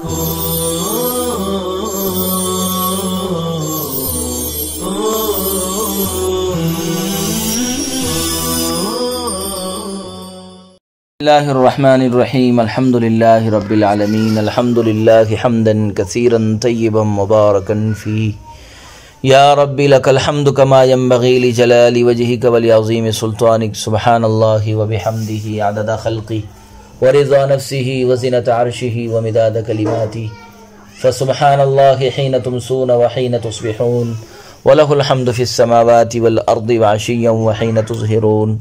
اللہ الرحمن الرحیم الحمد للہ رب العالمین الحمد للہ حمدا کثیرا طیبا مبارکا فیہ یا رب لک الحمد کما ینبغی لجلال وجہک ولعظیم سلطانک سبحان اللہ وبحمدہ عدد خلقہ ورضا نفسہ وزنۃ عرشہ ومداد کلماتہ فسبحان اللہ حین تمسون وحین تصبحون ولہ الحمد فی السماوات والارض وعشیا وحین تظہرون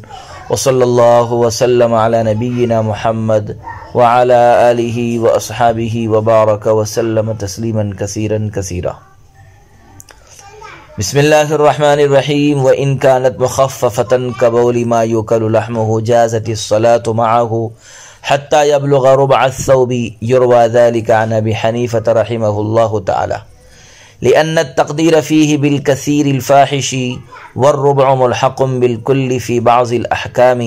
وصلی اللہ وسلم علی نبینا محمد وعلی آلہ واصحابہ وبارک وسلم تسلیما کثیرا کثیرا۔ بسم اللہ الرحمن الرحیم وإن كانت مخففة كبول ما يؤكل لحمه جازت الصلاة معه حتى يبلغ ربع الثوب يروى ذلك عن أبي حنيفة رحمه الله تعالى لأن التقدير فيه بالكثير الفاحش والربع ملحق بالكل في بعض الأحكام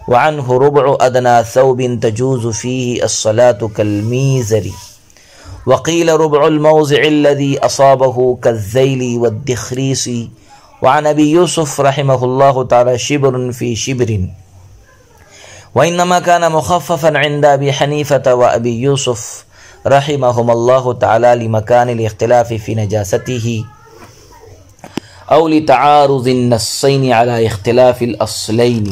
وعنه ربع أدنى ثوب تجوز فيه الصلاة كالميزر وقيل ربع الموضع الذي أصابه كالذيل والدخريس وعن أبي يوسف رحمه الله تعالى شبر في شبر وإنما كان مخففا عند أبي حنيفة وأبي يوسف رحمهم الله تعالى لمكان الاختلاف في نجاسته أو لتعارض النصين على اختلاف الأصلين۔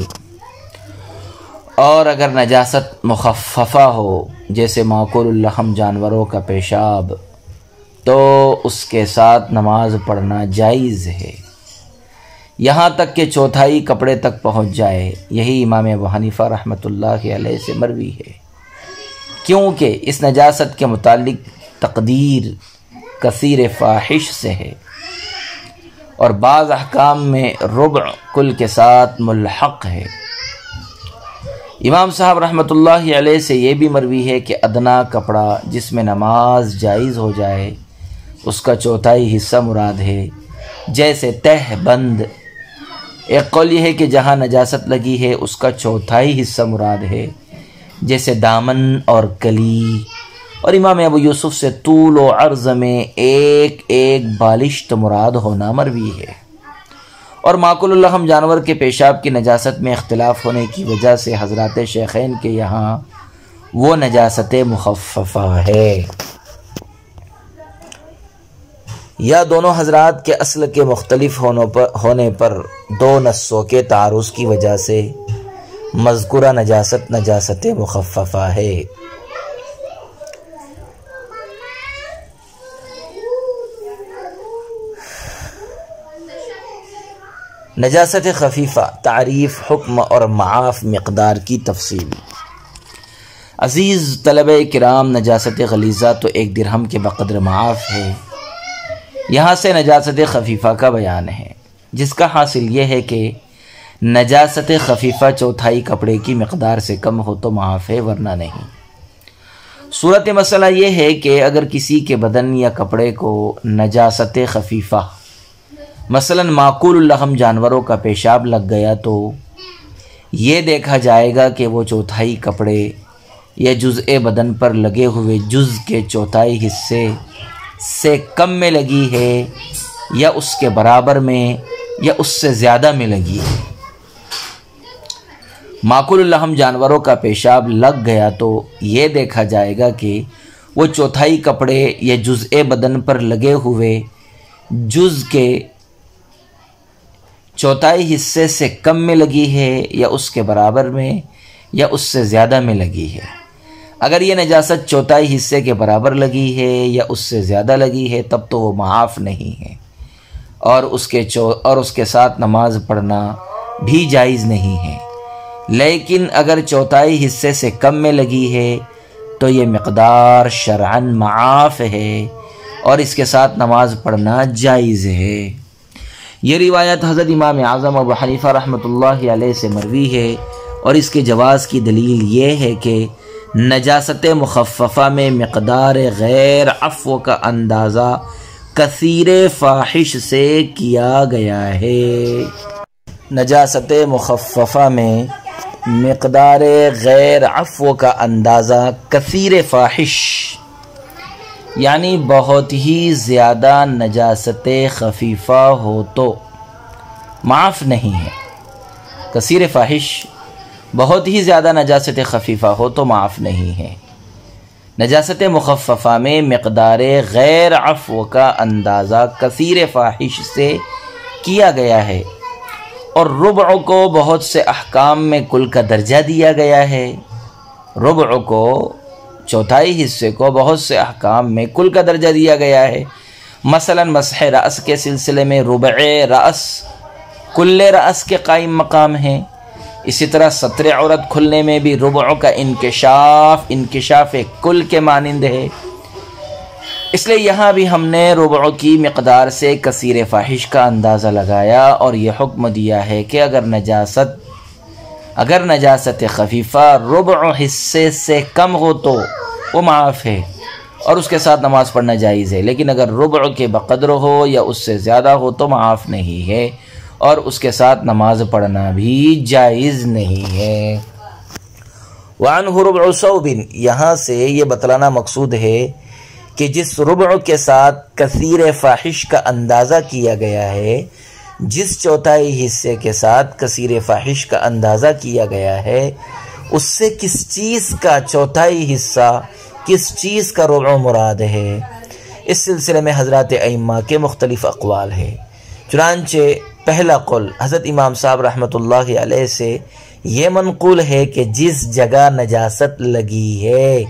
اور اگر نجاست مخففہ ہو جیسے معقول اللحم جانوروں کا پیشاب تو اس کے ساتھ نماز پڑھنا جائز ہے یہاں تک کہ چوتھائی کپڑے تک پہنچ جائے۔ یہی امام ابو حنیفہ رحمۃ اللہ علیہ سے مروی ہے، کیونکہ اس نجاست کے متعلق تقدیر کثیر فاحش سے ہے اور بعض احکام میں ربع کل کے ساتھ ملحق ہے۔ امام صاحب رحمۃ اللہ علیہ سے یہ بھی مروی ہے کہ ادنا کپڑا جس میں نماز جائز ہو جائے اس کا چوتھائی حصہ مراد ہے، جیسے تہ بند۔ ایک قول یہ ہے کہ جہاں نجاست لگی ہے اس کا چوتھائی حصہ مراد ہے، جیسے دامن اور کلی۔ اور امام ابو یوسف سے طول و عرض میں ایک ایک بالشت مراد ہونا مروی ہے۔ اور معقول اللحم جانور کے پیشاب کی نجاست میں اختلاف ہونے کی وجہ سے حضرات شیخین کے یہاں وہ نجاست مخففہ ہے، یا دونوں حضرات کے اصل کے مختلف ہونے پر دو نصوں کے تعارض کی وجہ سے مذکورہ نجاست مخففہ ہے۔ نجاست خفیفہ، تعریف، حکم اور معاف مقدار کی تفصیل۔ عزیز طلبہ کرام، نجاست غلیظہ تو 1 درہم کے بقدر معاف ہے، یہاں سے نجاست خفیفہ کا بیان ہے، جس کا حاصل یہ ہے کہ نجاست خفیفہ چوتھائی کپڑے کی مقدار سے کم ہو تو معاف ہے، ورنہ نہیں۔ صورت مسئلہ یہ ہے کہ اگر کسی کے بدن یا کپڑے کو نجاست خفیفہ مثلا معقول اللحم جانوروں کا پیشاب لگ گیا تو یہ دیکھا جائے گا کہ وہ چوتھائی کپڑے یا جزء بدن پر لگے ہوئے جز کے چوتھائی حصے سے کم میں لگی ہے یا اس کے برابر میں یا اس سے زیادہ میں لگی ہے۔ معقول اللحم جانوروں کا پیشاب لگ گیا تو یہ دیکھا جائے گا کہ وہ چوتھائی کپڑے یا جزء بدن پر لگے ہوئے جز کے چوتھائی حصے سے کم میں لگی ہے یا اس کے برابر میں یا اس سے زیادہ میں لگی ہے۔ اگر یہ نجاست چوتھائی حصے کے برابر لگی ہے یا اس سے زیادہ لگی ہے تب تو وہ معاف نہیں ہے اور اس کے ساتھ نماز پڑھنا بھی جائز نہیں ہے۔ لیکن اگر چوتھائی حصے سے کم میں لگی ہے تو یہ مقدار شرعاً معاف ہے اور اس کے ساتھ نماز پڑھنا جائز ہے۔ یہ روایت حضرت امام اعظم ابو حنیفہ رحمۃ اللہ علیہ سے مروی ہے اور اس کے جواز کی دلیل یہ ہے کہ نجاست مخففہ میں مقدار غیر عفو کا اندازہ کثیر فاحش سے کیا گیا ہے۔ نجاست مخففہ میں مقدار غیر عفو کا اندازہ کثیر فاحش یعنی بہت ہی زیادہ نجاست خفیفہ ہو تو معاف نہیں ہے۔ کثیر فاحش بہت ہی زیادہ نجاست خفیفہ ہو تو معاف نہیں ہے۔ نجاست مخففہ میں مقدار غیر عفو کا اندازہ کثیر فاحش سے کیا گیا ہے، اور ربع کو بہت سے احکام میں کل کا درجہ دیا گیا ہے۔ ربع کو، چوتھائی حصے کو، بہت سے احکام میں کل کا درجہ دیا گیا ہے۔ مثلا مسح رأس کے سلسلے میں ربع رأس کل رأس کے قائم مقام ہیں۔ اسی طرح سطر عورت کھلنے میں بھی ربع کا انکشاف کل کے مانند ہے۔ اس لیے یہاں بھی ہم نے ربع کی مقدار سے کثیر فاحش کا اندازہ لگایا اور یہ حکم دیا ہے کہ اگر نجاست خفیفہ ربع حصے سے کم ہو تو وہ معاف ہے اور اس کے ساتھ نماز پڑھنا جائز ہے، لیکن اگر ربع کے بقدر ہو یا اس سے زیادہ ہو تو معاف نہیں ہے اور اس کے ساتھ نماز پڑھنا بھی جائز نہیں ہے۔ وعنہ ربع صوب، یہاں سے یہ بتلانا مقصود ہے کہ جس ربع کے ساتھ کثیر فاحش کا اندازہ کیا گیا ہے، جس چوتھائی حصے کے ساتھ کثیر فاحش کا اندازہ کیا گیا ہے، اس سے کس چیز کا چوتھائی حصہ، کس چیز کا ربع مراد ہے، اس سلسلے میں حضرات ائمہ کے مختلف اقوال ہیں۔ چنانچہ پہلا قول حضرت امام صاحب رحمۃ اللہ علیہ سے یہ منقول ہے کہ جس جگہ نجاست لگی ہے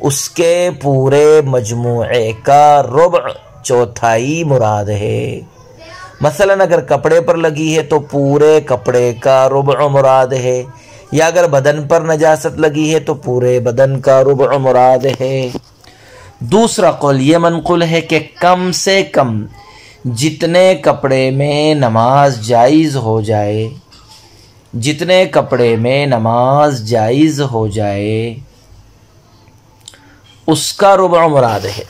اس کے پورے مجموعے کا ربع چوتھائی مراد ہے۔ مثلا اگر کپڑے پر لگی ہے تو پورے کپڑے کا ربع مراد ہے، یا اگر بدن پر نجاست لگی ہے تو پورے بدن کا ربع مراد ہے۔ دوسرا قول یہ منقول ہے کہ کم سے کم جتنے کپڑے میں نماز جائز ہو جائے، جتنے کپڑے میں نماز جائز ہو جائے اس کا ربع مراد ہے۔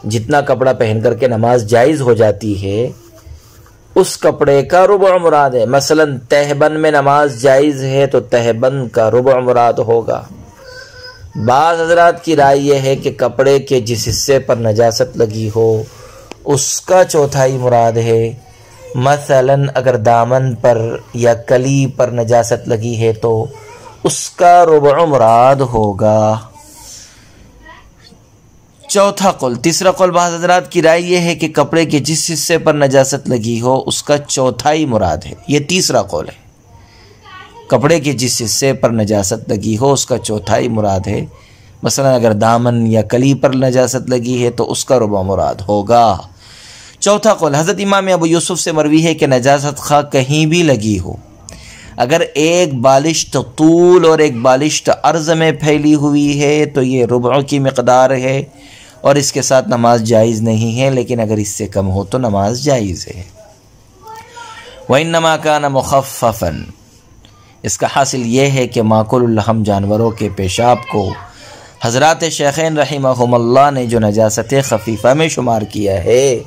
جتنا کپڑا پہن کر کے نماز جائز ہو جاتی ہے اس کپڑے کا ربع مراد ہے۔ مثلا تہبند میں نماز جائز ہے تو تہبند کا ربع مراد ہوگا۔ بعض حضرات کی رائے یہ ہے کہ کپڑے کے جس حصے پر نجاست لگی ہو اس کا چوتھائی مراد ہے۔ مثلا اگر دامن پر یا کلی پر نجاست لگی ہے تو اس کا ربع مراد ہوگا۔ چوتھا قول، تیسرا قول بعض حضرات کی رائے یہ ہے کہ کپڑے کے جس حصے پر نجاست لگی ہو اس کا چوتھائی مراد ہے۔ یہ تیسرا قول ہے، کپڑے کے جس حصے پر نجاست لگی ہو اس کا چوتھائی مراد ہے۔ مثلا اگر دامن یا کلی پر نجاست لگی ہے تو اس کا ربع مراد ہوگا۔ چوتھا قول حضرت امام ابو یوسف سے مروی ہے کہ نجاست خواہ کہیں بھی لگی ہو، اگر ایک بالشت طول اور ایک بالشت عرض میں پھیلی ہوئی ہے تو یہ ربع کی مقدار ہے اور اس کے ساتھ نماز جائز نہیں ہے، لیکن اگر اس سے کم ہو تو نماز جائز ہے۔ وَإِنَّمَا كَانَ مُخَفَّفًا، اس کا حاصل یہ ہے کہ ماکل اللحم جانوروں کے پیشاب کو حضرات شیخین رحمہم اللہ نے جو نجاست خفیفہ میں شمار کیا ہے،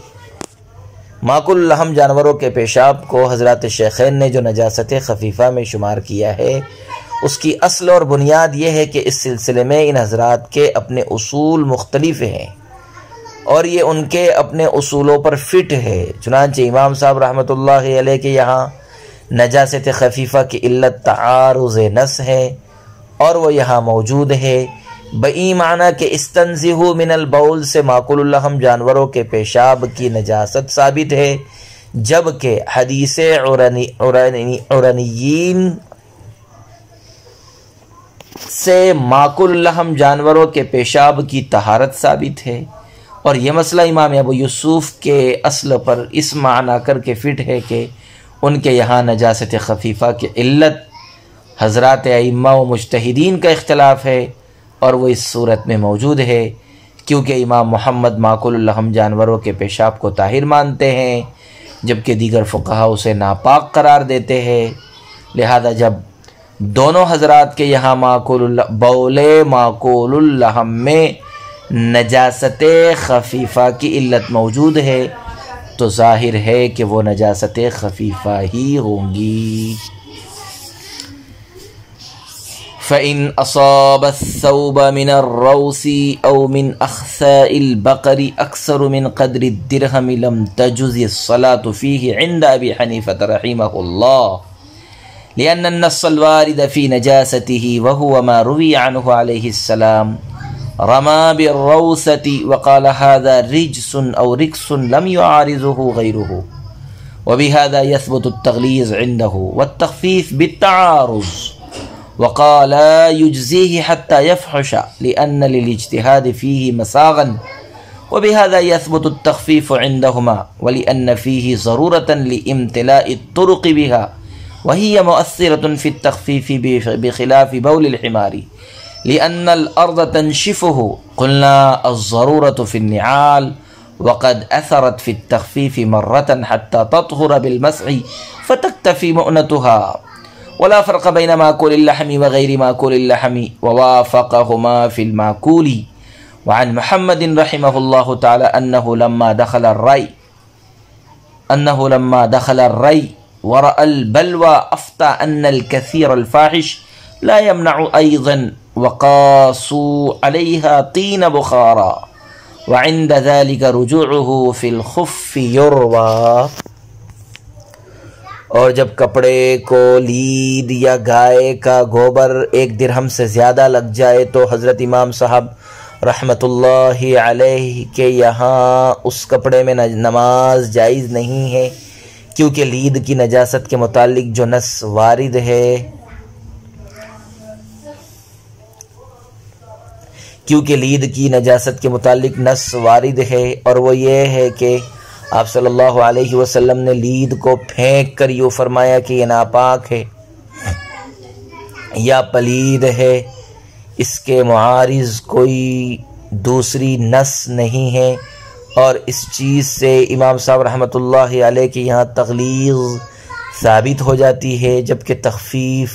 ماکل اللحم جانوروں کے پیشاب کو حضرات شیخین نے جو نجاست خفیفہ میں شمار کیا ہے، اس کی اصل اور بنیاد یہ ہے کہ اس سلسلے میں ان حضرات کے اپنے اصول مختلف ہیں اور یہ ان کے اپنے اصولوں پر فٹ ہے۔ چنانچہ امام صاحب رحمۃ اللہ علیہ کے یہاں نجاست خفیفہ کی علت تعارض نس ہے اور وہ یہاں موجود ہے، بئی معنی کہ استنزہوا من البول سے ماکل اللحم جانوروں کے پیشاب کی نجاست ثابت ہے، جبکہ حدیث عرنیین سے ماکل اللحم جانوروں کے پیشاب کی طہارت ثابت ہے، اور یہ مسئلہ امام ابو یوسف کے اصل پر اس معنی کر کے فٹ ہے کہ ان کے یہاں نجاست خفیفہ کی علت حضرات ائمہ و مجتہدین کا اختلاف ہے، اور وہ اس صورت میں موجود ہے کیونکہ امام محمد ماکل اللحم جانوروں کے پیشاب کو طاہر مانتے ہیں جبکہ دیگر فقہا اسے ناپاک قرار دیتے ہیں۔ لہذا جب دونوں حضرات کے یہاں بول ماکل اللحم میں نجاست خفیفہ کی علت موجود ہے تو ظاہر ہے کہ وہ نجاست خفیفہ ہی ہوں گی۔ فإن أصاب الثوب من الروث أو من أخثاء البقر أكثر من قدر الدرهم لم تجز الصلاة فيه عند أبي حنيفة رحمه الله لأن النص الوارد في نجاسته وهو ما روي عنه عليه السلام رمى بالروثة وقال هذا رجس أو ركس لم يعارضه غيره، وبهذا يثبت التغليظ عنده والتخفيف بالتعارض، وقال لا يجزيه حتى يفحش لأن للاجتهاد فيه مساغا، وبهذا يثبت التخفيف عندهما ولأن فيه ضرورة لامتلاء الطرق بها وهي مؤثرة في التخفيف بخلاف بول الحمار لأن الأرض تنشفه. قلنا الضرورة في النعال وقد أثرت في التخفيف مرة حتى تطهر بالمسح فتكتفي مؤنتها، ولا فرق بين ماكول اللحم وغير ماكول اللحم ووافقهما في الماكول. وعن محمد رحمه الله تعالى أنه لما دخل الري ورأى البلوى أفتى أن الكثير الفاحش لا يمنع أيضا وقاسوا عليها طين بخارا وعند ذلك رجوعه في الخف يروى. اور جب کپڑے کو لید یا گائے کا گوبر 1 درہم سے زیادہ لگ جائے تو حضرت امام صاحب رحمت اللہ علیہ کے یہاں اس کپڑے میں نماز جائز نہیں ہے، کیونکہ لید کی نجاست کے متعلق جو نص وارد ہے اور وہ یہ ہے کہ آپ صلی اللہ علیہ وسلم نے لید کو پھینک کر یوں فرمایا کہ یہ ناپاک ہے یا پلید ہے، اس کے معارض کوئی دوسری نص نہیں ہے، اور اس چیز سے امام صاحب رحمۃ اللہ علیہ کے یہاں تغلیظ ثابت ہو جاتی ہے، جبکہ تخفیف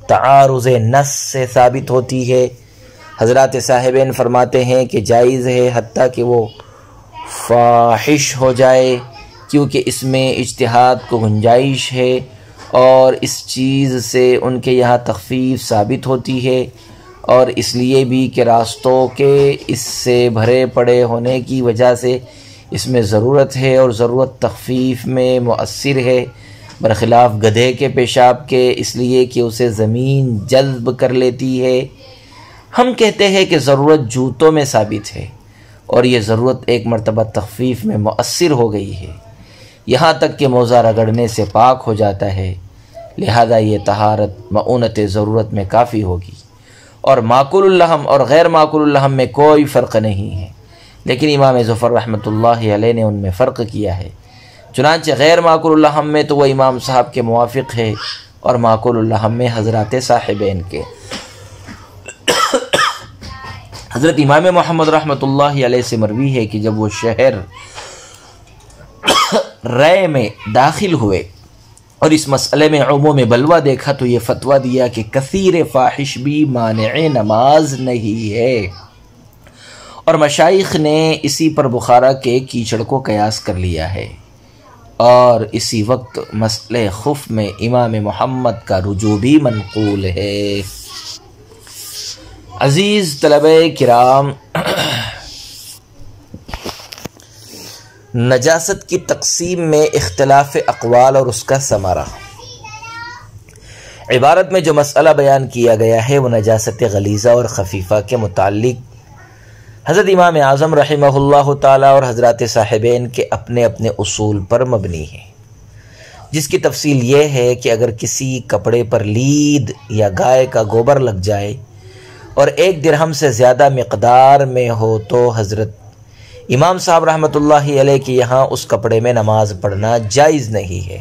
تعارض نص سے ثابت ہوتی ہے۔ حضرات صاحبین فرماتے ہیں کہ جائز ہے حتیٰ کہ وہ فاحش ہو جائے، کیونکہ اس میں اجتہاد کو گنجائش ہے اور اس چیز سے ان کے یہاں تخفیف ثابت ہوتی ہے، اور اس لیے بھی کہ راستوں کے اس سے بھرے پڑے ہونے کی وجہ سے اس میں ضرورت ہے، اور ضرورت تخفیف میں مؤثر ہے برخلاف گدھے کے پیشاب کے، اس لیے کہ اسے زمین جذب کر لیتی ہے۔ ہم کہتے ہیں کہ ضرورت جوتوں میں ثابت ہے، اور یہ ضرورت ایک مرتبہ تخفیف میں مؤثر ہو گئی ہے، یہاں تک کہ موزہ رگڑنے سے پاک ہو جاتا ہے، لہذا یہ طہارت مؤونت ضرورت میں کافی ہوگی، اور معقول اللحم اور غیر معقول اللحم میں کوئی فرق نہیں ہے، لیکن امام ظفر رحمۃ اللہ علیہ نے ان میں فرق کیا ہے۔ چنانچہ غیر معقول اللحم میں تو وہ امام صاحب کے موافق ہے، اور معقول اللحم میں حضرات صاحبین کے۔ حضرت امام محمد رحمۃ اللہ علیہ سے مروی ہے کہ جب وہ شہر رے میں داخل ہوئے اور اس مسئلے میں عموم بلوہ دیکھا تو یہ فتویٰ دیا کہ کثیر فاحش بھی مانع نماز نہیں ہے، اور مشائخ نے اسی پر بخارا کے کیچڑ کو قیاس کر لیا ہے، اور اسی وقت مسئلے خف میں امام محمد کا رجوع بھی منقول ہے۔ عزیز طلبہ کرام، نجاست کی تقسیم میں اختلاف اقوال اور اس کا ثمرہ۔ عبارت میں جو مسئلہ بیان کیا گیا ہے وہ نجاست غلیظہ اور خفیفہ کے متعلق حضرت امام اعظم رحمہ اللہ تعالی اور حضرات صاحبین کے اپنے اپنے اصول پر مبنی ہے، جس کی تفصیل یہ ہے کہ اگر کسی کپڑے پر لید یا گائے کا گوبر لگ جائے اور 1 درہم سے زیادہ مقدار میں ہو تو حضرت امام صاحب رحمۃ اللہ علیہ کے یہاں اس کپڑے میں نماز پڑھنا جائز نہیں ہے،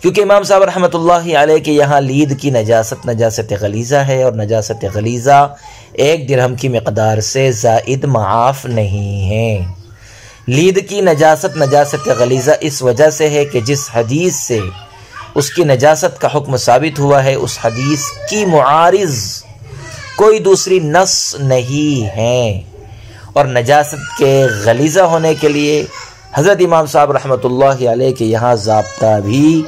کیونکہ امام صاحب رحمۃ اللہ علیہ کے یہاں لید کی نجاست غلیظہ ہے، اور نجاست غلیظہ 1 درہم کی مقدار سے زائد معاف نہیں ہے۔ لید کی نجاست غلیظہ اس وجہ سے ہے کہ جس حدیث سے اس کی نجاست کا حکم ثابت ہوا ہے اس حدیث کی معارض کوئی دوسری نص نہیں ہے، اور نجاست کے غلیظہ ہونے کے لیے حضرت امام صاحب رحمۃ اللہ علیہ کے یہاں ضابطہ بھی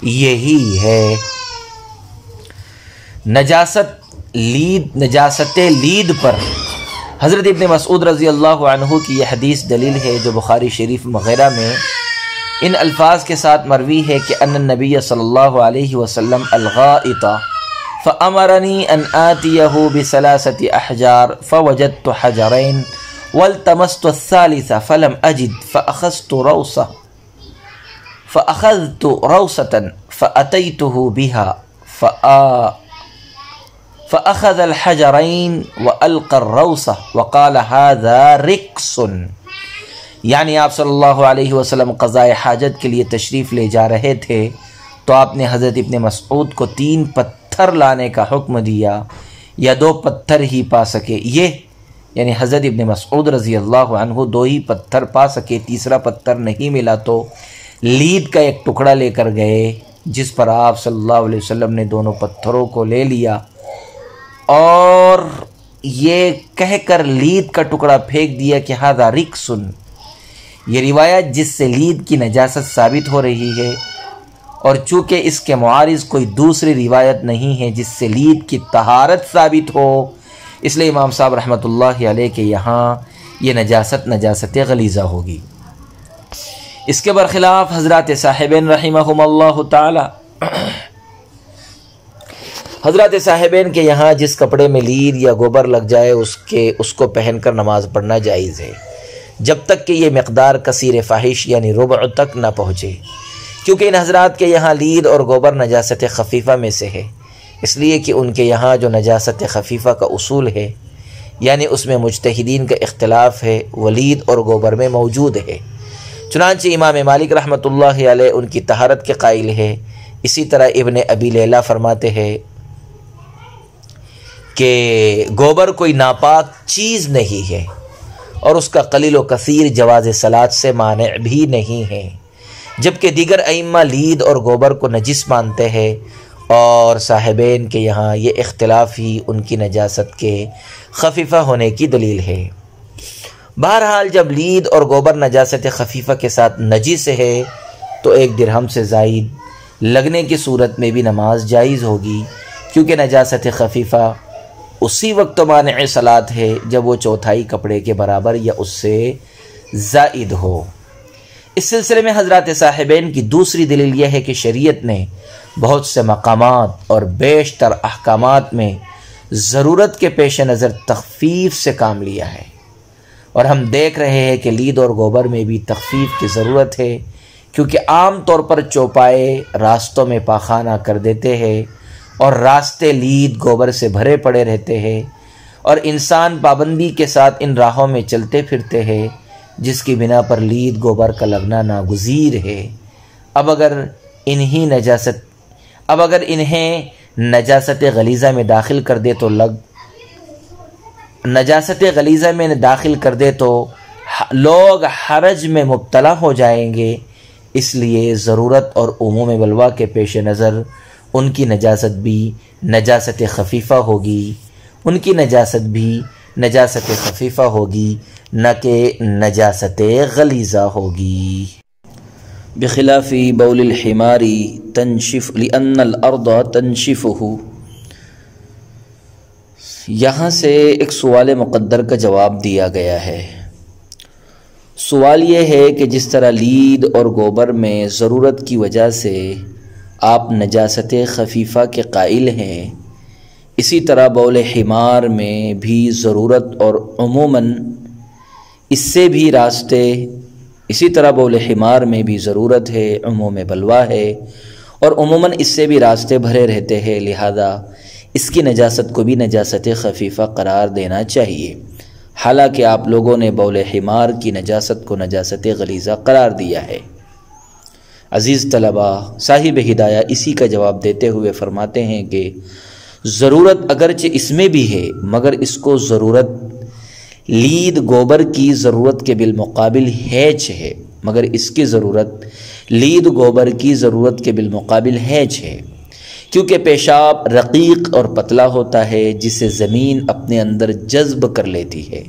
یہی ہے۔ نجاست نجاست لید پر حضرت ابن مسعود رضی اللہ عنہ کی یہ حدیث دلیل ہے جو بخاری شریف وغیرہ میں ان الفاظ کے ساتھ مروی ہے کہ ان النبی صلی اللہ علیہ وسلم الغائط فأمرنی ان آتیہ بثلاثة احجار فوجدت حجرین والتمست الثالث فلم اجد فأخذت روسة فأتيته بها فأخذ الحجرين وألقى الروسة وقال هذا ركس، یعنی آپ صلی اللہ علیہ وسلم قضاء حاجت کے لیے تشریف لے جا رہے تھے تو آپ نے حضرت ابن مسعود کو 3 پتھر لانے کا حکم دیا، یا 2 پتھر ہی پا سکے، یہ یعنی حضرت ابن مسعود رضی اللہ عنہ 2 ہی پتھر پا سکے، تیسرا پتھر نہیں ملا تو لید کا ایک ٹکڑا لے کر گئے، جس پر آپ صلی اللہ علیہ وسلم نے دونوں پتھروں کو لے لیا اور یہ کہہ کر لید کا ٹکڑا پھینک دیا کہ ھذا رکس، یہ روایت جس سے لید کی نجاست ثابت ہو رہی ہے، اور چونکہ اس کے معارض کوئی دوسری روایت نہیں ہے جس سے لید کی طہارت ثابت ہو، اس لیے امام صاحب رحمۃ اللہ علیہ کے یہاں یہ نجاست غلیظہ ہوگی۔ اس کے برخلاف حضرات صاحبین رحمہم اللہ تعالی، حضرات صاحبین کے یہاں جس کپڑے میں لید یا گوبر لگ جائے اس کو پہن کر نماز پڑھنا جائز ہے، جب تک کہ یہ مقدار کثیر فاحش یعنی ربع تک نہ پہنچے، کیونکہ ان حضرات کے یہاں لید اور گوبر نجاست خفیفہ میں سے ہے، اس لیے کہ ان کے یہاں جو نجاست خفیفہ کا اصول ہے یعنی اس میں مجتہدین کا اختلاف ہے، وہ لید اور گوبر میں موجود ہے۔ چنانچہ امام مالک رحمۃ اللہ علیہ ان کی طہارت کے قائل ہے۔ اسی طرح ابن ابی لیلہ فرماتے ہیں کہ گوبر کوئی ناپاک چیز نہیں ہے اور اس کا قلیل و کثیر جواز صلاۃ سے مانع بھی نہیں ہے، جبکہ دیگر ائمہ لید اور گوبر کو نجس مانتے ہیں، اور صاحبین کے یہاں یہ اختلاف ہی ان کی نجاست کے خفیفہ ہونے کی دلیل ہے۔ بہرحال جب لید اور گوبر نجاست خفیفہ کے ساتھ نجس ہے تو 1 درہم سے زائد لگنے کی صورت میں بھی نماز جائز ہوگی، کیونکہ نجاست خفیفہ اسی وقت مانع صلاۃ ہے جب وہ 1/4 کپڑے کے برابر یا اس سے زائد ہو۔ اس سلسلے میں حضرات صاحبین کی دوسری دلیل یہ ہے کہ شریعت نے بہت سے مقامات اور بیشتر احکامات میں ضرورت کے پیش نظر تخفیف سے کام لیا ہے، اور ہم دیکھ رہے ہیں کہ لید اور گوبر میں بھی تخفیف کی ضرورت ہے، کیونکہ عام طور پر چوپائے راستوں میں پاخانہ کر دیتے ہیں اور راستے لید گوبر سے بھرے پڑے رہتے ہیں، اور انسان پابندی کے ساتھ ان راہوں میں چلتے پھرتے ہیں، جس کی بنا پر لید گوبر کا لگنا ناگزیر ہے۔ اب اگر انہیں نجاست غلیظہ میں داخل کر دے تو لوگ حرج میں مبتلا ہو جائیں گے، اس لیے ضرورت اور عموم بلوا کے پیش نظر ان کی نجاست بھی نجاست خفیفہ ہوگی، نہ کہ نجاست غلیظہ ہوگی۔ بخلاف بول الحمار تنشف لأن الارض تنشفه، یہاں سے ایک سوال مقدر کا جواب دیا گیا ہے۔ سوال یہ ہے کہ جس طرح لید اور گوبر میں ضرورت کی وجہ سے آپ نجاست خفیفہ کے قائل ہیں، اسی طرح بول حمار میں بھی ضرورت اور عموماً اسی طرح بول حمار میں بھی ضرورت ہے، عموم بلوا ہے، اور عموماً اس سے بھی راستے بھرے رہتے ہیں، لہذا اس کی نجاست کو بھی نجاست خفیفہ قرار دینا چاہیے، حالانکہ آپ لوگوں نے بول حمار کی نجاست کو نجاست غلیظہ قرار دیا ہے۔ عزیز طلبہ، صاحب ہدایہ اسی کا جواب دیتے ہوئے فرماتے ہیں کہ ضرورت اگرچہ اس میں بھی ہے، مگر اس کو ضرورت لید گوبر کی ضرورت کے بالمقابل ہیچ ہے، مگر اس کی ضرورت لید گوبر کی ضرورت کے بالمقابل ہیچ ہے، کیونکہ پیشاب رقیق اور پتلا ہوتا ہے جسے زمین اپنے اندر جذب کر لیتی ہے،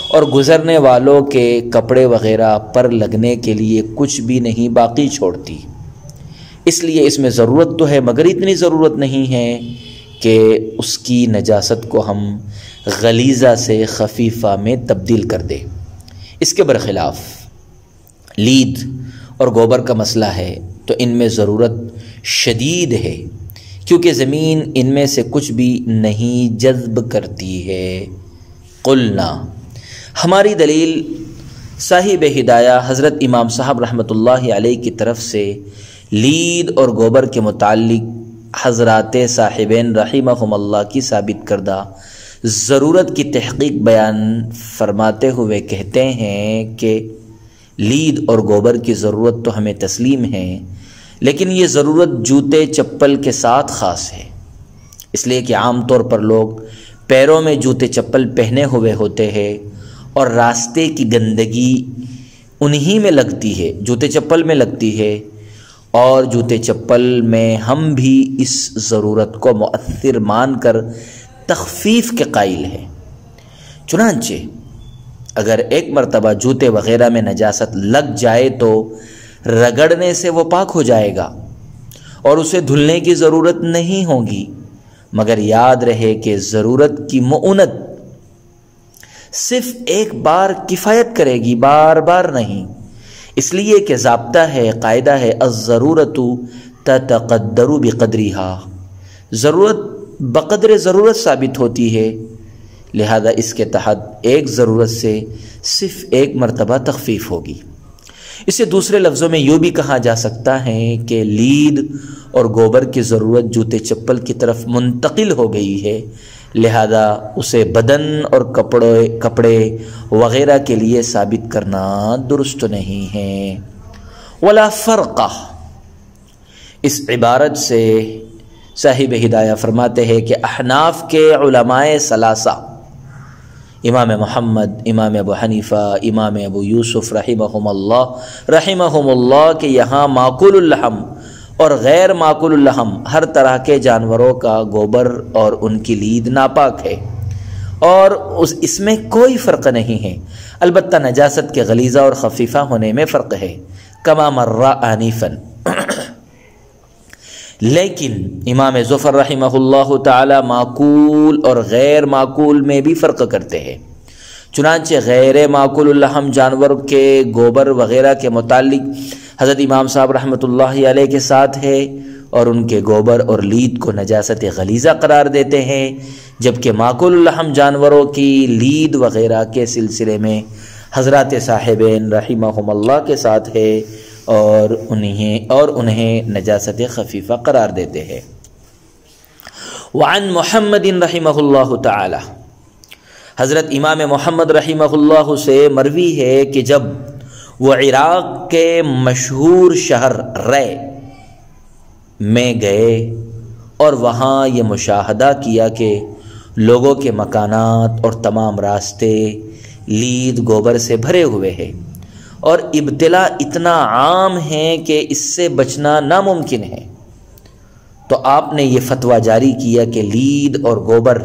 اور گزرنے والوں کے کپڑے وغیرہ پر لگنے کے لیے کچھ بھی نہیں باقی چھوڑتی، اس لیے اس میں ضرورت تو ہے مگر اتنی ضرورت نہیں ہے کہ اس کی نجاست کو ہم غلیظہ سے خفیفہ میں تبدیل کر دیں۔ اس کے برخلاف لید اور گوبر کا مسئلہ ہے تو ان میں ضرورت شدید ہے، کیونکہ زمین ان میں سے کچھ بھی نہیں جذب کرتی ہے۔ قلنا، ہماری دلیل صاحب ہدایہ حضرت امام صاحب رحمۃ اللہ علیہ کی طرف سے لید اور گوبر کے متعلق حضرات صاحبین رحمہم اللہ کی ثابت کردہ ضرورت کی تحقیق بیان فرماتے ہوئے کہتے ہیں کہ لید اور گوبر کی ضرورت تو ہمیں تسلیم ہے، لیکن یہ ضرورت جوتے چپل کے ساتھ خاص ہے، اس لیے کہ عام طور پر لوگ پیروں میں جوتے چپل پہنے ہوئے ہوتے ہیں اور راستے کی گندگی انہی میں لگتی ہے، جوتے چپل میں لگتی ہے، اور جوتے چپل میں ہم بھی اس ضرورت کو مؤثر مان کر تخفیف کے قائل ہیں۔ چنانچہ اگر ایک مرتبہ جوتے وغیرہ میں نجاست لگ جائے تو رگڑنے سے وہ پاک ہو جائے گا اور اسے دھلنے کی ضرورت نہیں ہوگی، مگر یاد رہے کہ ضرورت کی مؤنت صرف ایک بار کفایت کرے گی، بار بار نہیں، اس لیے کہ ضابطہ ہے، قاعدہ ہے، الضرورت تتقدر بقدرها، ضرورت بقدر ضرورت ثابت ہوتی ہے، لہذا اس کے تحت ایک ضرورت سے صرف ایک مرتبہ تخفیف ہوگی۔ اسے دوسرے لفظوں میں یوں بھی کہا جا سکتا ہے کہ لید اور گوبر کی ضرورت جوتے چپل کی طرف منتقل ہو گئی ہے، لہذا اسے بدن اور کپڑے وغیرہ کے لیے ثابت کرنا درست نہیں ہے۔ ولا فرق، اس عبارت سے صاحب ہدایہ فرماتے ہیں کہ احناف کے علماء ثلاثہ، امام محمد، امام ابو حنیفہ، امام ابو یوسف رحمہم اللہ کے یہاں معقول اللحم اور غیر معقول اللحم ہر طرح کے جانوروں کا گوبر اور ان کی لید ناپاک ہے، اور اس میں کوئی فرق نہیں ہے، البتہ نجاست کے غلیظہ اور خفیفہ ہونے میں فرق ہے، کما مر آنفاً۔ لیکن امام ظفر رحمہ اللہ تعالی معقول اور غیر معقول میں بھی فرق کرتے ہیں، چنانچہ غیر معقول اللحم جانور کے گوبر وغیرہ کے متعلق حضرت امام صاحب رحمۃ اللہ علیہ کے ساتھ ہے اور ان کے گوبر اور لید کو نجاست غلیظہ قرار دیتے ہیں، جبکہ معقول اللحم جانوروں کی لید وغیرہ کے سلسلے میں حضرات صاحبین رحمہم اللہ کے ساتھ ہے اور انہیں نجاست خفیفہ قرار دیتے ہیں۔ وعن محمد رحمہ اللہ تعالی، حضرت امام محمد رحمہ اللہ سے مروی ہے کہ جب وہ عراق کے مشہور شہر رے میں گئے اور وہاں یہ مشاہدہ کیا کہ لوگوں کے مکانات اور تمام راستے لید گوبر سے بھرے ہوئے ہیں اور ابتلا اتنا عام ہے کہ اس سے بچنا ناممکن ہے، تو آپ نے یہ فتویٰ جاری کیا کہ لید اور گوبر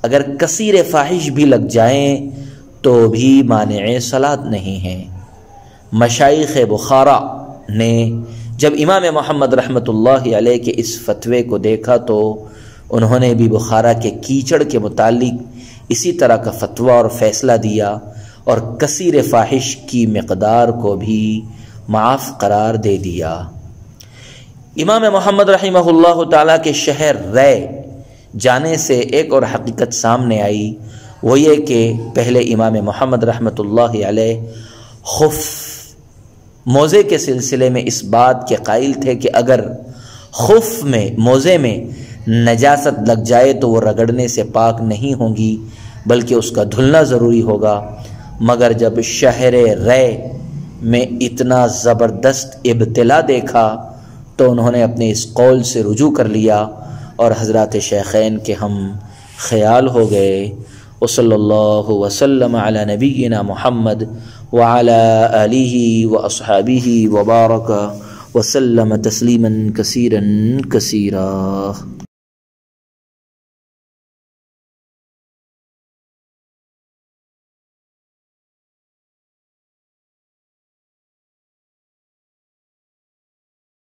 اگر کثیر فاحش بھی لگ جائیں تو بھی مانع صلاۃ نہیں ہیں۔ مشائخ بخارا نے جب امام محمد رحمۃ اللہ علیہ کے اس فتوے کو دیکھا تو انہوں نے بھی بخارا کے کیچڑ کے متعلق اسی طرح کا فتویٰ اور فیصلہ دیا اور کثیر فاحش کی مقدار کو بھی معاف قرار دے دیا۔ امام محمد رحمہ اللہ تعالیٰ کے شہر رے جانے سے ایک اور حقیقت سامنے آئی، وہ یہ کہ پہلے امام محمد رحمۃ اللہ علیہ خف موزے کے سلسلے میں اس بات کے قائل تھے کہ اگر خف میں موزے میں نجاست لگ جائے تو وہ رگڑنے سے پاک نہیں ہوں گی بلکہ اس کا دھلنا ضروری ہوگا، مگر جب شہر رے میں اتنا زبردست ابتلا دیکھا تو انہوں نے اپنے اس قول سے رجوع کر لیا اور حضرات شیخین کے ہم خیال ہو گئے۔ وصلی اللہ وسلم علی نبینا محمد وعلی آلہ واصحابہ وبارک وسلم تسلیما کثیرا کثیرا۔